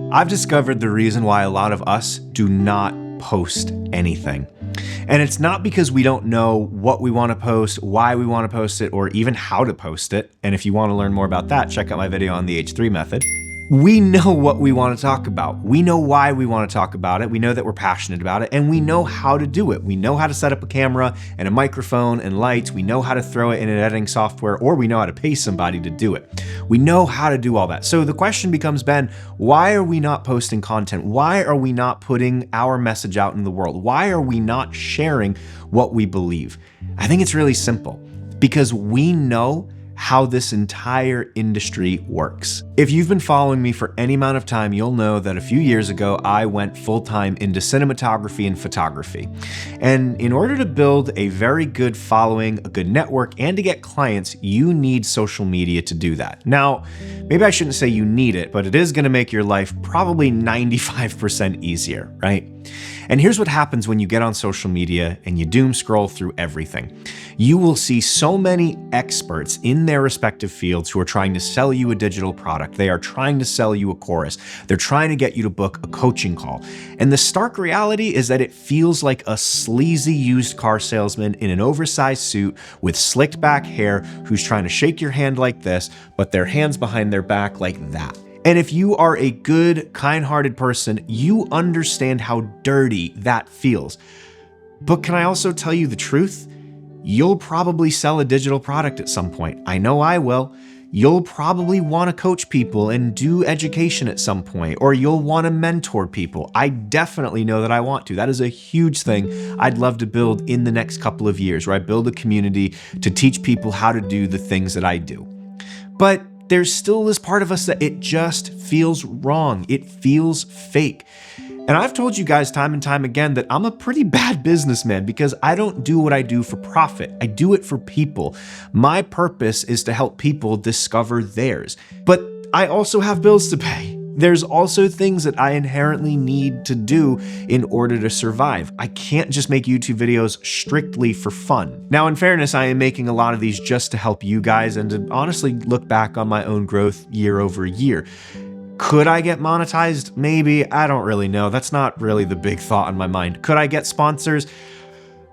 I've discovered the reason why a lot of us do not post anything. And it's not because we don't know what we want to post, why we want to post it, or even how to post it. And if you want to learn more about that, check out my video on the H3 method. We know what we want to talk about. We know why we want to talk about it. We know that we're passionate about it, and we know how to do it. We know how to set up a camera and a microphone and lights. We know how to throw it in an editing software, or we know how to pay somebody to do it. We know how to do all that. So the question becomes, Ben, why are we not posting content? Why are we not putting our message out in the world? Why are we not sharing what we believe? I think it's really simple, because we know how this entire industry works. If you've been following me for any amount of time, you'll know that a few years ago, I went full-time into cinematography and photography. And in order to build a very good following, a good network, and to get clients, you need social media to do that. Now, maybe I shouldn't say you need it, but it is gonna make your life probably 95% easier, right? And here's what happens when you get on social media and you doom scroll through everything. You will see so many experts in their respective fields who are trying to sell you a digital product. They are trying to sell you a course. They're trying to get you to book a coaching call. And the stark reality is that it feels like a sleazy used car salesman in an oversized suit with slicked back hair who's trying to shake your hand like this, but their hands behind their back like that. And if you are a good, kind-hearted person, you understand how dirty that feels. But can I also tell you the truth? You'll probably sell a digital product at some point. I know I will. You'll probably want to coach people and do education at some point, or you'll want to mentor people. I definitely know that I want to. That is a huge thing I'd love to build in the next couple of years, where I build a community to teach people how to do the things that I do. But there's still this part of us that it just feels wrong. It feels fake. And I've told you guys time and time again that I'm a pretty bad businessman because I don't do what I do for profit. I do it for people. My purpose is to help people discover theirs. But I also have bills to pay. There's also things that I inherently need to do in order to survive. I can't just make YouTube videos strictly for fun. Now, in fairness, I am making a lot of these just to help you guys and to honestly look back on my own growth year over year. Could I get monetized? Maybe. I don't really know. That's not really the big thought in my mind. Could I get sponsors?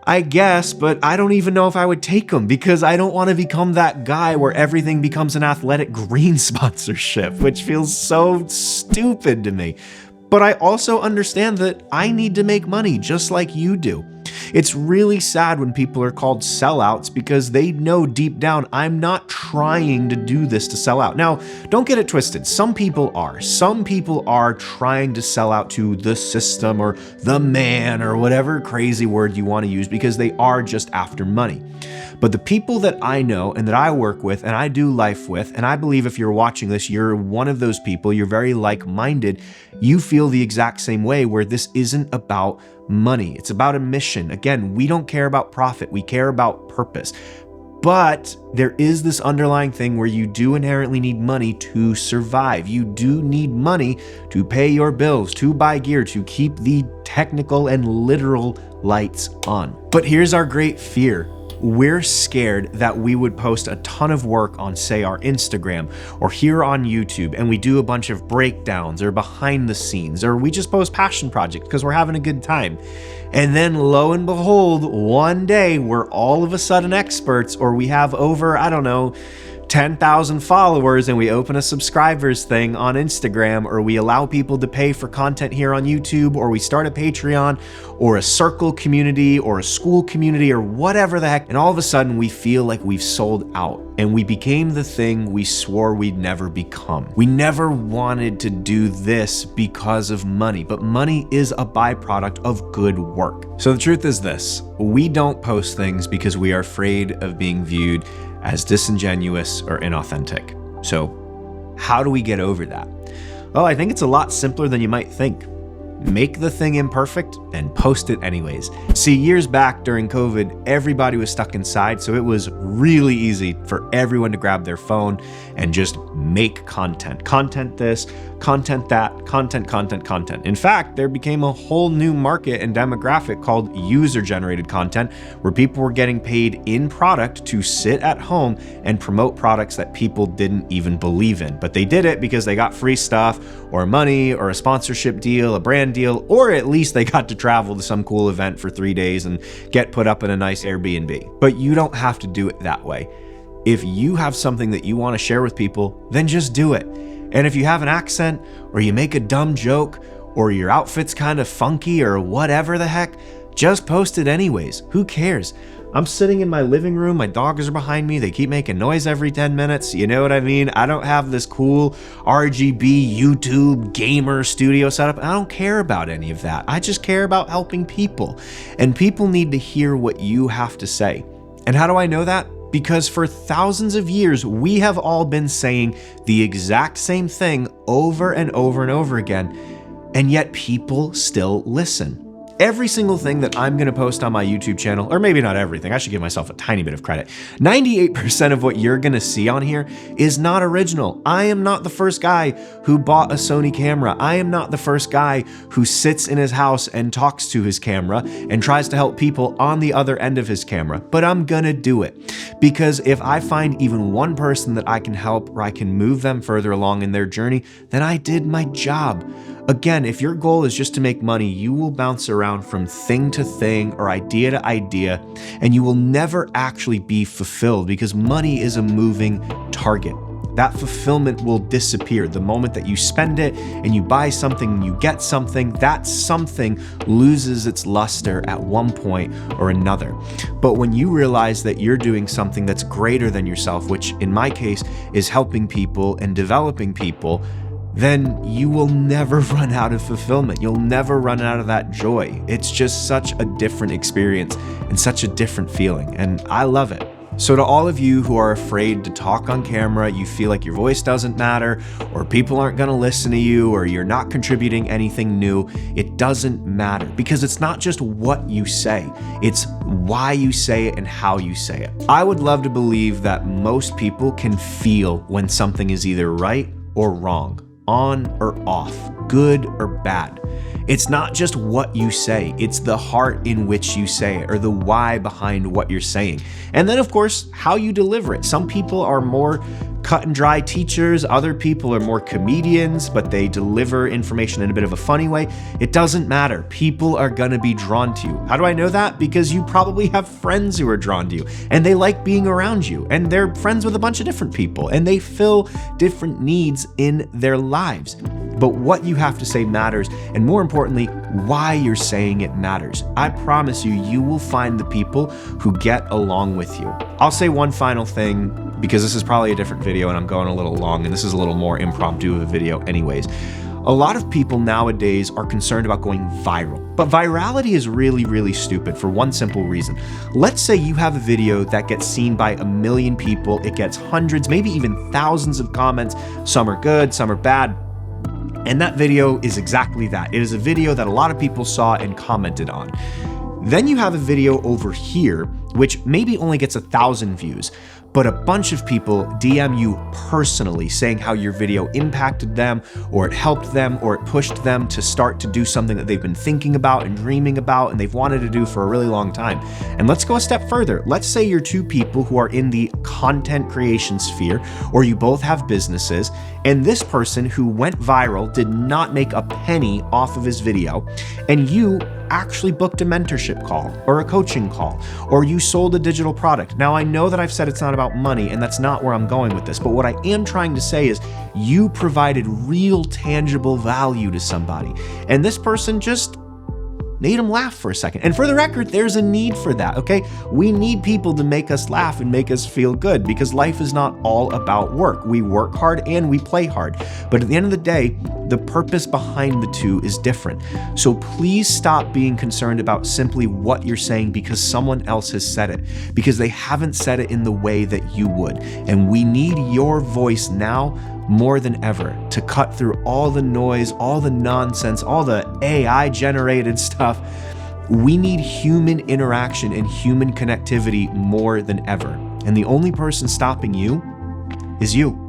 I guess, but I don't even know if I would take them because I don't want to become that guy where everything becomes an Athletic Green sponsorship, which feels so stupid to me. But I also understand that I need to make money just like you do. It's really sad when people are called sellouts because they know deep down I'm not trying to do this to sell out. Now, don't get it twisted. Some people are. Some people are trying to sell out to the system or the man or whatever crazy word you want to use because they are just after money. But the people that I know and that I work with and I do life with, and I believe if you're watching this, you're one of those people, you're very like-minded, you feel the exact same way where this isn't about money. It's about a mission. Again, we don't care about profit. We care about purpose. But there is this underlying thing where you do inherently need money to survive. You do need money to pay your bills, to buy gear, to keep the technical and literal lights on. But here's our great fear. We're scared that we would post a ton of work on, say, our Instagram or here on YouTube, and we do a bunch of breakdowns or behind the scenes, or we just post passion projects because we're having a good time. And then lo and behold, one day we're all of a sudden experts, or we have over, 10,000 followers and we open a subscribers thing on Instagram, or we allow people to pay for content here on YouTube, or we start a Patreon or a circle community or a school community or whatever the heck. And all of a sudden we feel like we've sold out and we became the thing we swore we'd never become. We never wanted to do this because of money, but money is a byproduct of good work. So the truth is this, we don't post things because we are afraid of being viewed as disingenuous or inauthentic. So how do we get over that? Well, I think it's a lot simpler than you might think. make the thing imperfect and post it anyways. See, years back during COVID, everybody was stuck inside, so it was really easy for everyone to grab their phone and just make content. Content this, content that, content. In fact, there became a whole new market and demographic called user-generated content, where people were getting paid in product to sit at home and promote products that people didn't even believe in. But they did it because they got free stuff or money or a sponsorship deal, a brand deal, or at least they got to travel to some cool event for 3 days and get put up in a nice Airbnb. But you don't have to do it that way. If you have something that you want to share with people, then just do it. And if you have an accent, or you make a dumb joke, or your outfit's kind of funky, or whatever the heck, just post it anyways. Who cares? I'm sitting in my living room, my dogs are behind me, they keep making noise every 10 minutes, you know what I mean? I don't have this cool RGB YouTube gamer studio setup. I don't care about any of that. I just care about helping people. And people need to hear what you have to say. And how do I know that? Because for thousands of years, we have all been saying the exact same thing over and over and over again, and yet people still listen. Every single thing that I'm gonna post on my YouTube channel, or maybe not everything, I should give myself a tiny bit of credit. 98% of what you're gonna see on here is not original. I am not the first guy who bought a Sony camera. I am not the first guy who sits in his house and talks to his camera and tries to help people on the other end of his camera, but I'm gonna do it. Because if I find even one person that I can help or I can move them further along in their journey, then I did my job. Again, if your goal is just to make money, you will bounce around from thing to thing or idea to idea, and you will never actually be fulfilled because money is a moving target. That fulfillment will disappear the moment that you spend it and you buy something and you get something. That something loses its luster at one point or another. But when you realize that you're doing something that's greater than yourself, which in my case is helping people and developing people, then you will never run out of fulfillment. You'll never run out of that joy. It's just such a different experience and such a different feeling, and I love it. So to all of you who are afraid to talk on camera, you feel like your voice doesn't matter, or people aren't gonna listen to you, or you're not contributing anything new, it doesn't matter, because it's not just what you say, it's why you say it and how you say it. I would love to believe that most people can feel when something is either right or wrong, on or off, good or bad. It's not just what you say, it's the heart in which you say it, or the why behind what you're saying. And then of course, how you deliver it. Some people are more cut and dry teachers, other people are more comedians, but they deliver information in a bit of a funny way. It doesn't matter. People are gonna be drawn to you. How do I know that? Because you probably have friends who are drawn to you, and they like being around you, and they're friends with a bunch of different people, and they fill different needs in their lives. But what you have to say matters, and more importantly, why you're saying it matters. I promise you, you will find the people who get along with you. I'll say one final thing, because this is probably a different video and I'm going a little long, and this is a little more impromptu of a video anyways. A lot of people nowadays are concerned about going viral, but virality is really, really stupid for one simple reason. Let's say you have a video that gets seen by 1 million people, it gets hundreds, maybe even thousands of comments, some are good, some are bad, and that video is exactly that. It is a video that a lot of people saw and commented on. Then you have a video over here, which maybe only gets 1,000 views, but a bunch of people DM you personally saying how your video impacted them, or it helped them, or it pushed them to start to do something that they've been thinking about and dreaming about and they've wanted to do for a really long time. And let's go a step further. Let's say you're two people who are in the content creation sphere, or you both have businesses, and this person who went viral did not make a penny off of his video, and you actually booked a mentorship call or a coaching call, or you sold a digital product. Now, I know that I've said it's not about money, and that's not where I'm going with this, but what I am trying to say is you provided real tangible value to somebody, and this person just made them laugh for a second. And for the record, there's a need for that, okay? We need people to make us laugh and make us feel good, because life is not all about work. We work hard and we play hard. But at the end of the day, The purpose behind the two is different. So please stop being concerned about simply what you're saying because someone else has said it, because they haven't said it in the way that you would. And we need your voice now more than ever to cut through all the noise, all the nonsense, all the AI generated stuff. We need human interaction and human connectivity more than ever. And the only person stopping you is you.